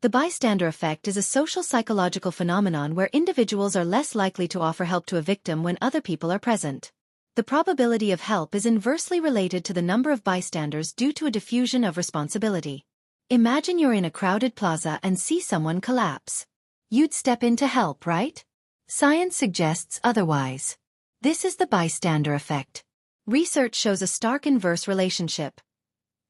The bystander effect is a social psychological phenomenon where individuals are less likely to offer help to a victim when other people are present. The probability of help is inversely related to the number of bystanders due to a diffusion of responsibility. Imagine you're in a crowded plaza and see someone collapse. You'd step in to help, right? Science suggests otherwise. This is the bystander effect. Research shows a stark inverse relationship.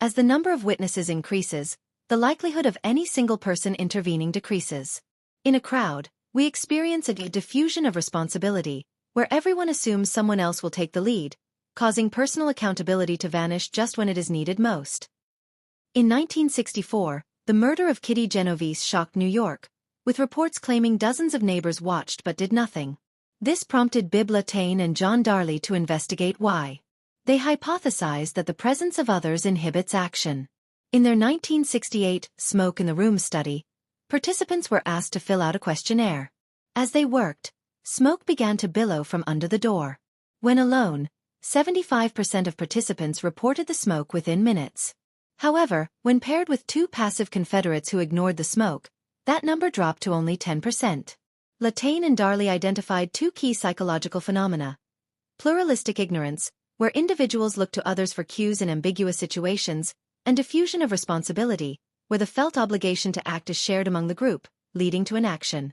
As the number of witnesses increases, the likelihood of any single person intervening decreases. In a crowd, we experience a diffusion of responsibility, where everyone assumes someone else will take the lead, causing personal accountability to vanish just when it is needed most. In 1964, the murder of Kitty Genovese shocked New York, with reports claiming dozens of neighbors watched but did nothing. This prompted Bibb Latané and John Darley to investigate why. They hypothesized that the presence of others inhibits action. In their 1968 Smoke in the Room study, participants were asked to fill out a questionnaire. As they worked, smoke began to billow from under the door. When alone, 75% of participants reported the smoke within minutes. However, when paired with two passive Confederates who ignored the smoke, that number dropped to only 10%. Latané and Darley identified two key psychological phenomena. Pluralistic ignorance, where individuals look to others for cues in ambiguous situations, and diffusion of responsibility, where the felt obligation to act is shared among the group, leading to inaction.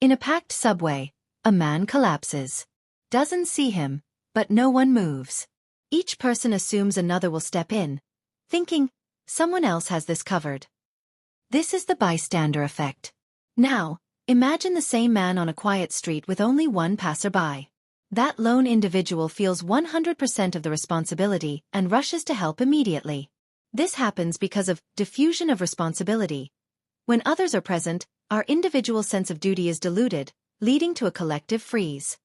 In a packed subway, a man collapses. Dozens see him, but no one moves. Each person assumes another will step in, thinking, someone else has this covered. This is the bystander effect. Now, imagine the same man on a quiet street with only one passerby. That lone individual feels 100% of the responsibility and rushes to help immediately. This happens because of diffusion of responsibility. When others are present, our individual sense of duty is diluted, leading to a collective freeze.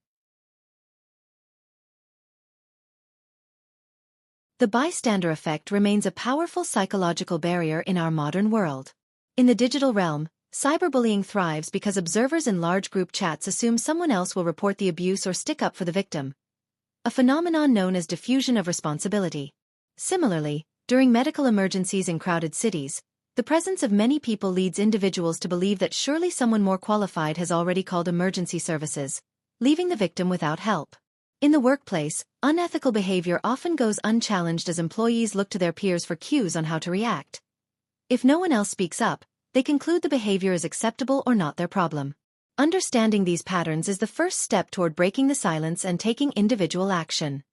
The bystander effect remains a powerful psychological barrier in our modern world. In the digital realm, cyberbullying thrives because observers in large group chats assume someone else will report the abuse or stick up for the victim, a phenomenon known as diffusion of responsibility. Similarly, during medical emergencies in crowded cities, the presence of many people leads individuals to believe that surely someone more qualified has already called emergency services, leaving the victim without help. In the workplace, unethical behavior often goes unchallenged as employees look to their peers for cues on how to react. If no one else speaks up, they conclude the behavior is acceptable or not their problem. Understanding these patterns is the first step toward breaking the silence and taking individual action.